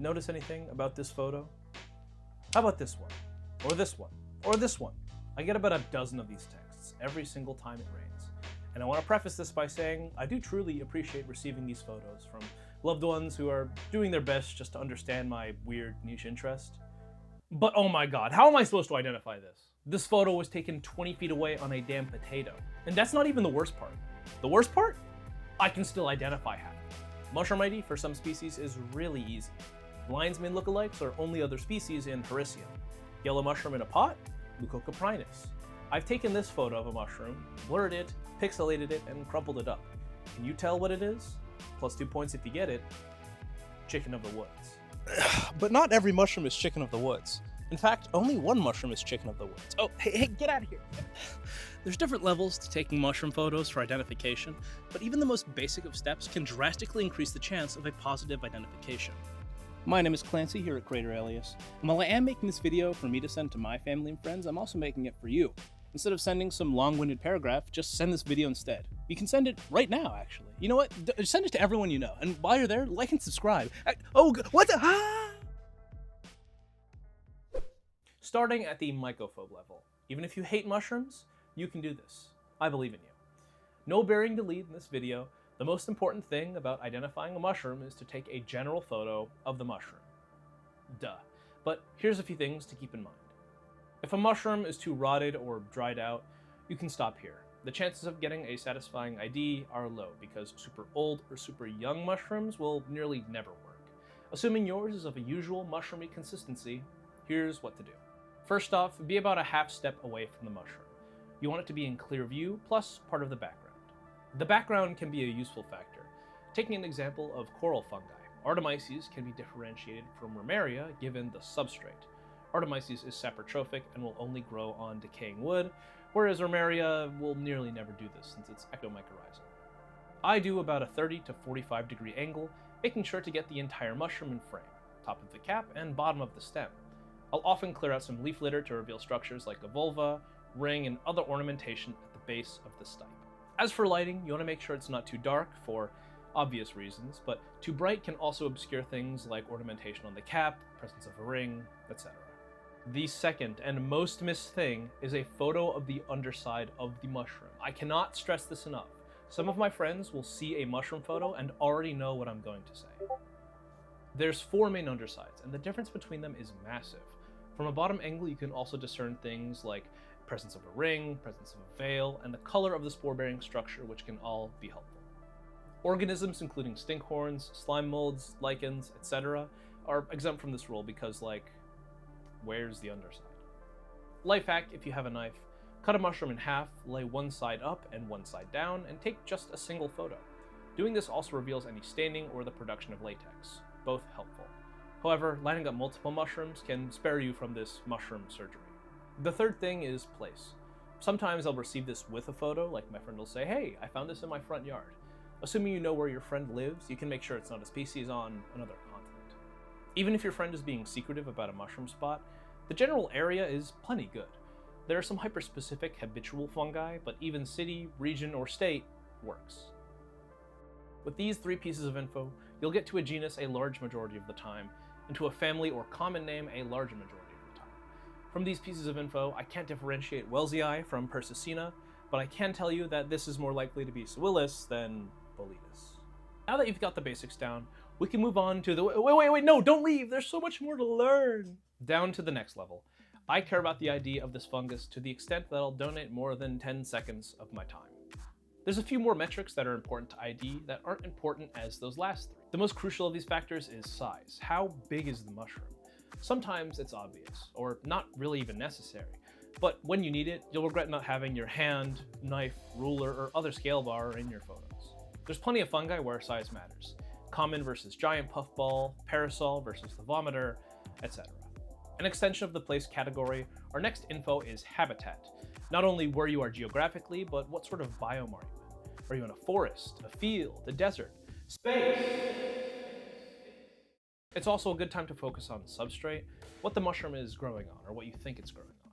Notice anything about this photo? How about this one? Or this one? Or this one? I get about a dozen of these texts every single time it rains. And I want to preface this by saying I do truly appreciate receiving these photos from loved ones who are doing their best just to understand my weird niche interest. But oh my god, how am I supposed to identify this? This photo was taken 20 feet away on a damn potato. And that's not even the worst part. The worst part? I can still identify half. Mushroom ID for some species is really easy. Lion's mane lookalikes are only other species in Hericium. Yellow mushroom in a pot? Leucocaprinus. I've taken this photo of a mushroom, blurred it, pixelated it, and crumpled it up. Can you tell what it is? Plus 2 points if you get it. Chicken of the woods. But not every mushroom is chicken of the woods. In fact, only one mushroom is chicken of the woods. Oh, hey, get out of here. There's different levels to taking mushroom photos for identification, but even the most basic of steps can drastically increase the chance of a positive identification. My name is Clancy here at Crater Alias, and while I am making this video for me to send to my family and friends, I'm also making it for you. Instead of sending some long-winded paragraph, just send this video instead. You can send it right now, actually. You know what? Send it to everyone you know, and while you're there, like and subscribe. What the? Starting at the mycophobe level. Even if you hate mushrooms, you can do this. I believe in you. No bearing to lead in this video. The most important thing about identifying a mushroom is to take a general photo of the mushroom. Duh. But here's a few things to keep in mind. If a mushroom is too rotted or dried out, you can stop here. The chances of getting a satisfying ID are low because super old or super young mushrooms will nearly never work. Assuming yours is of a usual mushroomy consistency, here's what to do. First off, be about a half step away from the mushroom. You want it to be in clear view, plus part of the background. The background can be a useful factor. Taking an example of coral fungi, Artemisia can be differentiated from Romaria given the substrate. Artemisia is saprotrophic and will only grow on decaying wood, whereas Romaria will nearly never do this since it's ectomycorrhizal. I do about a 30 to 45 degree angle, making sure to get the entire mushroom in frame, top of the cap and bottom of the stem. I'll often clear out some leaf litter to reveal structures like a vulva, ring, and other ornamentation at the base of the stipe. As for lighting, you want to make sure it's not too dark for obvious reasons, but too bright can also obscure things like ornamentation on the cap, presence of a ring, etc. The second and most missed thing is a photo of the underside of the mushroom. I cannot stress this enough. Some of my friends will see a mushroom photo and already know what I'm going to say. There's 4 main undersides, and the difference between them is massive. From a bottom angle, you can also discern things like presence of a ring, presence of a veil, and the color of the spore-bearing structure, which can all be helpful. Organisms including stinkhorns, slime molds, lichens, etc. are exempt from this rule because, where's the underside? Life hack, if you have a knife, cut a mushroom in half, lay one side up and one side down, and take just a single photo. Doing this also reveals any staining or the production of latex, both helpful. However, lining up multiple mushrooms can spare you from this mushroom surgery. The third thing is place. Sometimes I'll receive this with a photo, like my friend will say, hey, I found this in my front yard. Assuming you know where your friend lives, you can make sure it's not a species on another continent. Even if your friend is being secretive about a mushroom spot, the general area is plenty good. There are some hyper-specific habitual fungi, but even city, region, or state works. With these 3 pieces of info, you'll get to a genus a large majority of the time, and to a family or common name a larger majority of the time. From these pieces of info, I can't differentiate Wellesii from Persicina, but I can tell you that this is more likely to be Suillus than Boletus. Now that you've got the basics down, we can move on to the— wait, no, don't leave! There's so much more to learn! Down to the next level. I care about the ID of this fungus to the extent that I'll donate more than 10 seconds of my time. There's a few more metrics that are important to ID that aren't important as those last 3. The most crucial of these factors is size. How big is the mushroom? Sometimes it's obvious, or not really even necessary, but when you need it, you'll regret not having your hand, knife, ruler, or other scale bar in your photos. There's plenty of fungi where size matters. Common versus giant puffball, parasol versus the vomiter, etc. An extension of the place category, our next info is habitat. Not only where you are geographically, but what sort of biome are you in? Are you in a forest, a field, a desert, space? It's also a good time to focus on substrate, what the mushroom is growing on, or what you think it's growing on.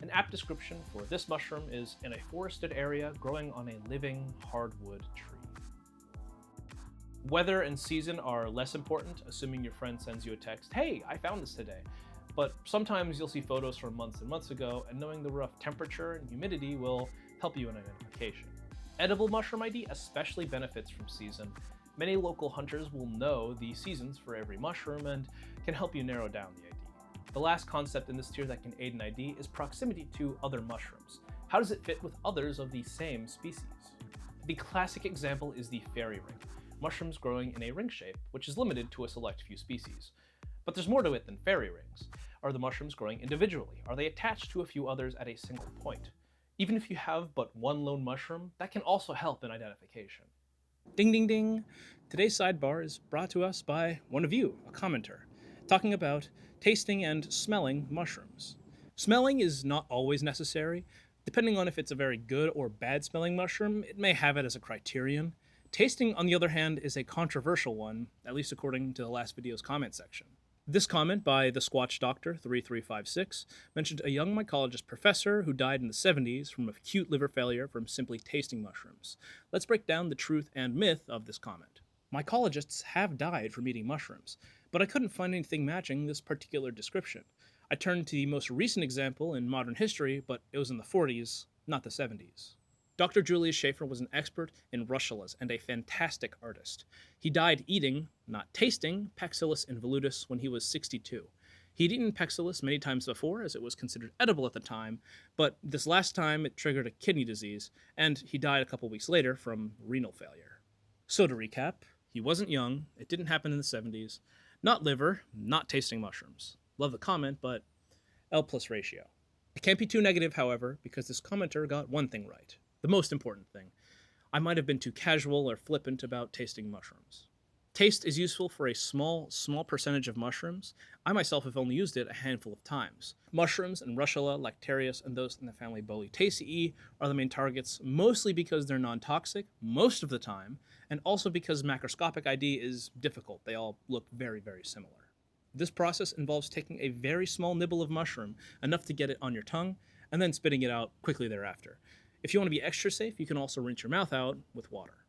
An apt description for this mushroom is in a forested area growing on a living hardwood tree. Weather and season are less important, assuming your friend sends you a text, "Hey, I found this today." But sometimes you'll see photos from months and months ago, and knowing the rough temperature and humidity will help you in identification. Edible mushroom ID especially benefits from season. Many local hunters will know the seasons for every mushroom and can help you narrow down the ID. The last concept in this tier that can aid in ID is proximity to other mushrooms. How does it fit with others of the same species? The classic example is the fairy ring, mushrooms growing in a ring shape, which is limited to a select few species. But there's more to it than fairy rings. Are the mushrooms growing individually? Are they attached to a few others at a single point? Even if you have but one lone mushroom, that can also help in identification. Ding ding ding! Today's sidebar is brought to us by one of you, a commenter, talking about tasting and smelling mushrooms. Smelling is not always necessary. Depending on if it's a very good or bad smelling mushroom, it may have it as a criterion. Tasting, on the other hand, is a controversial one, at least according to the last video's comment section. This comment by the Squatch Doctor 3356 mentioned a young mycologist professor who died in the 70s from acute liver failure from simply tasting mushrooms. Let's break down the truth and myth of this comment. Mycologists have died from eating mushrooms, but I couldn't find anything matching this particular description. I turned to the most recent example in modern history, but it was in the 40s, not the 70s. Dr. Julius Schaefer was an expert in russulas and a fantastic artist. He died eating, not tasting, Paxillus involutus when he was 62. He'd eaten Paxillus many times before, as it was considered edible at the time, but this last time it triggered a kidney disease, and he died a couple weeks later from renal failure. So to recap, he wasn't young, it didn't happen in the 70s, not liver, not tasting mushrooms. Love the comment, but L+ ratio. It can't be too negative, however, because this commenter got one thing right. The most important thing. I might have been too casual or flippant about tasting mushrooms. Taste is useful for a small percentage of mushrooms. I myself have only used it a handful of times. Mushrooms and Russula, Lactarius, and those in the family Boletaceae are the main targets, mostly because they're non-toxic most of the time, and also because macroscopic ID is difficult. They all look very, very similar. This process involves taking a very small nibble of mushroom, enough to get it on your tongue, and then spitting it out quickly thereafter. If you want to be extra safe, you can also rinse your mouth out with water.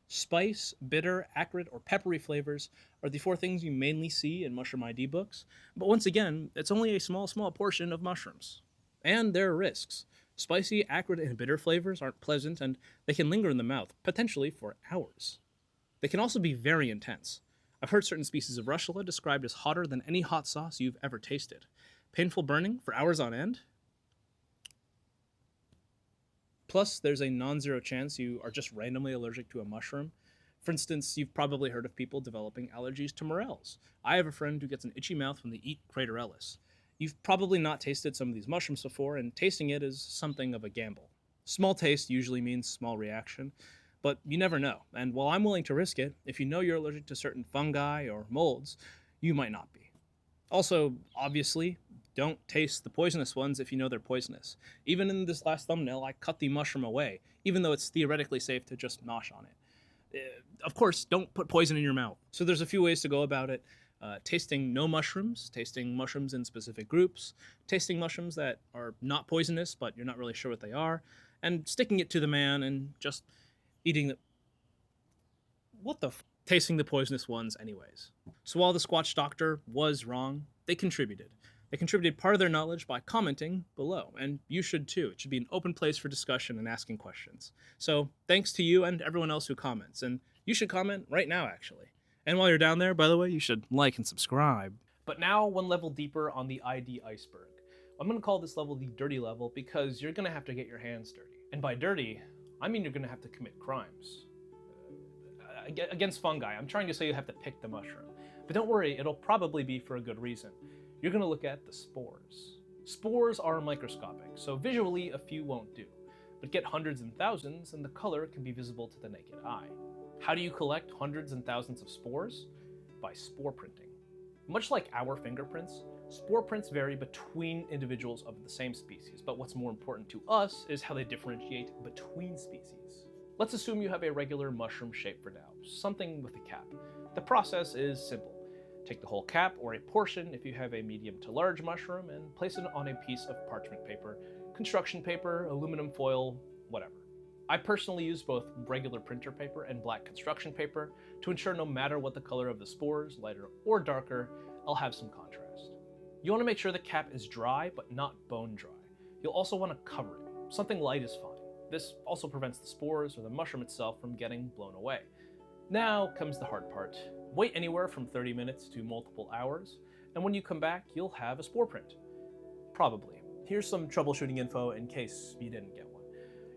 Spice, bitter, acrid, or peppery flavors are the 4 things you mainly see in mushroom ID books, but once again, it's only a small portion of mushrooms. And there are risks. Spicy, acrid, and bitter flavors aren't pleasant, and they can linger in the mouth, potentially for hours. They can also be very intense. I've heard certain species of Russula described as hotter than any hot sauce you've ever tasted. Painful burning for hours on end. Plus, there's a non-zero chance you are just randomly allergic to a mushroom. For instance, you've probably heard of people developing allergies to morels. I have a friend who gets an itchy mouth when they eat Craterellus. You've probably not tasted some of these mushrooms before, and tasting it is something of a gamble. Small taste usually means small reaction, but you never know. And while I'm willing to risk it, if you know you're allergic to certain fungi or molds, you might not be. Also, obviously, don't taste the poisonous ones if you know they're poisonous. Even in this last thumbnail, I cut the mushroom away, even though it's theoretically safe to just nosh on it. Of course, don't put poison in your mouth. So there's a few ways to go about it. Tasting no mushrooms, tasting mushrooms in specific groups, tasting mushrooms that are not poisonous, but you're not really sure what they are, and sticking it to the man and just eating the... tasting the poisonous ones anyways. So while the Squatch Doctor was wrong, they contributed. They contributed part of their knowledge by commenting below, and you should too. It should be an open place for discussion and asking questions. So thanks to you and everyone else who comments, and you should comment right now, actually. And while you're down there, by the way, you should like and subscribe. But now, one level deeper on the ID Iceberg. I'm going to call this level the dirty level because you're going to have to get your hands dirty. And by dirty, I mean you're going to have to commit crimes. Against fungi, I'm trying to say you have to pick the mushroom. But don't worry, it'll probably be for a good reason. You're going to look at the spores. Spores are microscopic, so visually a few won't do. But get hundreds and thousands, and the color can be visible to the naked eye. How do you collect hundreds and thousands of spores? By spore printing. Much like our fingerprints, spore prints vary between individuals of the same species, but what's more important to us is how they differentiate between species. Let's assume you have a regular mushroom shape for now, something with a cap. The process is simple. Take the whole cap, or a portion if you have a medium to large mushroom, and place it on a piece of parchment paper, construction paper, aluminum foil, whatever. I personally use both regular printer paper and black construction paper to ensure no matter what the color of the spores, lighter or darker, I'll have some contrast. You want to make sure the cap is dry but not bone dry. You'll also want to cover it. Something light is fine. This also prevents the spores or the mushroom itself from getting blown away. Now comes the hard part. Wait anywhere from 30 minutes to multiple hours, and when you come back, you'll have a spore print. Probably. Here's some troubleshooting info in case you didn't get one.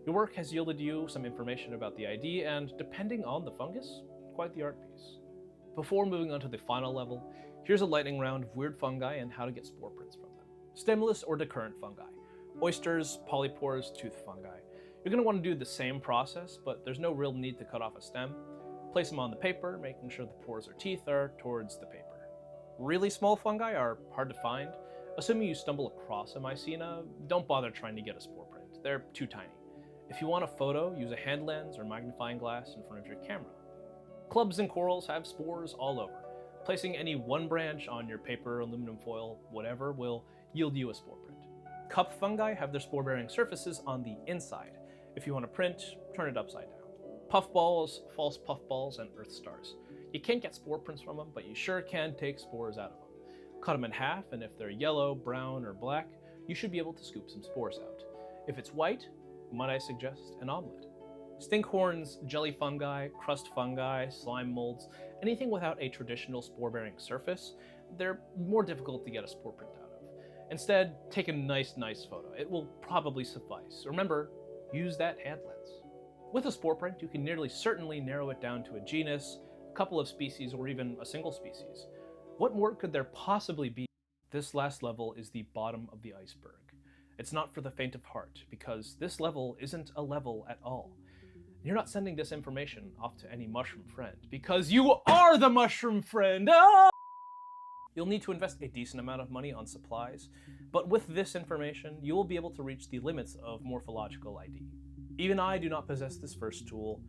Your work has yielded you some information about the ID, and depending on the fungus, quite the art piece. Before moving on to the final level, here's a lightning round of weird fungi and how to get spore prints from them. Stemless or decurrent fungi. Oysters, polypores, tooth fungi. You're going to want to do the same process, but there's no real need to cut off a stem. Place them on the paper, making sure the pores or teeth are towards the paper. Really small fungi are hard to find. Assuming you stumble across a mycena, don't bother trying to get a spore print. They're too tiny. If you want a photo, use a hand lens or magnifying glass in front of your camera. Clubs and corals have spores all over. Placing any one branch on your paper, aluminum foil, whatever, will yield you a spore print. Cup fungi have their spore-bearing surfaces on the inside. If you want to print, turn it upside down. Puffballs, false puffballs, and earth stars. You can't get spore prints from them, but you sure can take spores out of them. Cut them in half, and if they're yellow, brown, or black, you should be able to scoop some spores out. If it's white, might I suggest an omelet? Stinkhorns, jelly fungi, crust fungi, slime molds, anything without a traditional spore-bearing surface, they're more difficult to get a spore print out of. Instead, take a nice photo. It will probably suffice. Remember, use that hand lens. With a spore print, you can nearly certainly narrow it down to a genus, a couple of species, or even a single species. What more could there possibly be? This last level is the bottom of the iceberg. It's not for the faint of heart, because this level isn't a level at all. You're not sending this information off to any mushroom friend, because you are the mushroom friend! Ah! You'll need to invest a decent amount of money on supplies, but with this information, you will be able to reach the limits of morphological ID. Even I do not possess this first tool,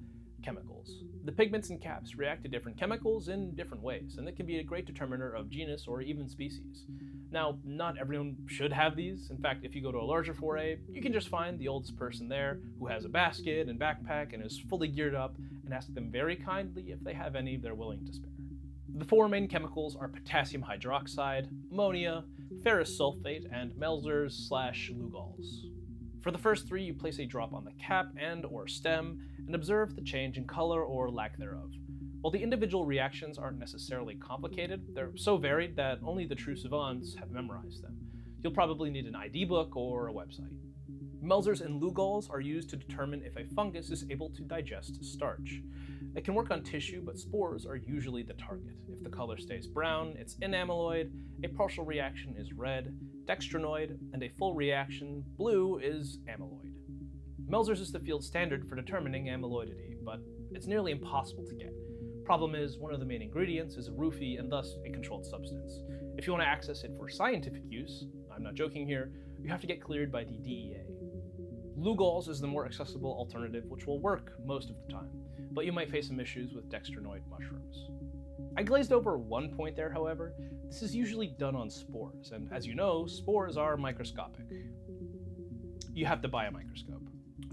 chemicals. The pigments in caps react to different chemicals in different ways, and it can be a great determiner of genus or even species. Now, not everyone should have these. In fact, if you go to a larger foray, you can just find the oldest person there who has a basket and backpack and is fully geared up and ask them very kindly if they have any they're willing to spare. The four main chemicals are potassium hydroxide, ammonia, ferrous sulfate, and Melzers/Lugalls. For the first three, you place a drop on the cap and or stem and observe the change in color or lack thereof. While the individual reactions aren't necessarily complicated, they're so varied that only the true savants have memorized them. You'll probably need an ID book or a website. Melzers and Lugalls are used to determine if a fungus is able to digest starch. It can work on tissue, but spores are usually the target. If the color stays brown, it's inamyloid, a partial reaction is red, dextrinoid, and a full reaction, blue, is amyloid. Melzers is the field standard for determining amyloidity, but it's nearly impossible to get. Problem is, one of the main ingredients is a roofie and thus a controlled substance. If you want to access it for scientific use, I'm not joking here, you have to get cleared by the DEA. Lugalls is the more accessible alternative, which will work most of the time, but you might face some issues with dextrinoid mushrooms. I glazed over one point there, however. This is usually done on spores, and as you know, spores are microscopic. You have to buy a microscope.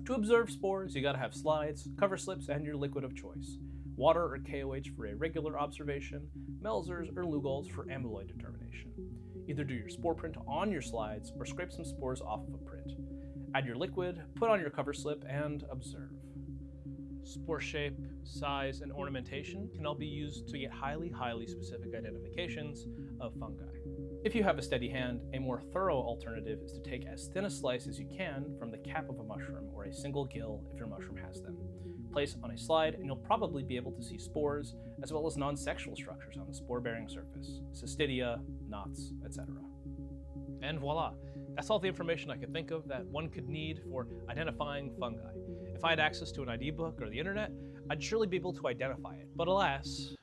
To observe spores, you gotta have slides, cover slips, and your liquid of choice. Water or KOH for a regular observation, Melzers or Lugalls for amyloid determination. Either do your spore print on your slides or scrape some spores off of a print. Add your liquid, put on your cover slip, and observe. Spore shape, size, and ornamentation can all be used to get highly specific identifications of fungi. If you have a steady hand, a more thorough alternative is to take as thin a slice as you can from the cap of a mushroom or a single gill if your mushroom has them. Place on a slide and you'll probably be able to see spores as well as non-sexual structures on the spore-bearing surface, cystidia, knots, etc. And voila, that's all the information I could think of that one could need for identifying fungi. If I had access to an ID book or the internet, I'd surely be able to identify it. But alas,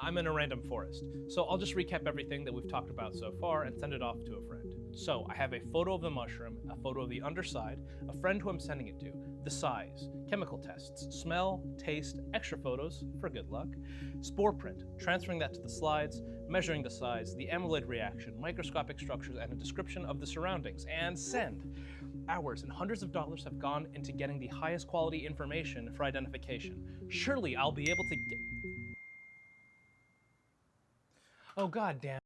I'm in a random forest. So I'll just recap everything that we've talked about so far and send it off to a friend. So I have a photo of the mushroom, a photo of the underside, a friend who I'm sending it to, the size, chemical tests, smell, taste, extra photos for good luck, spore print, transferring that to the slides, measuring the size, the amyloid reaction, microscopic structures, and a description of the surroundings, and send. hours and hundreds of dollars have gone into getting the highest quality information for identification. Surely I'll be able to get... Oh, god damn.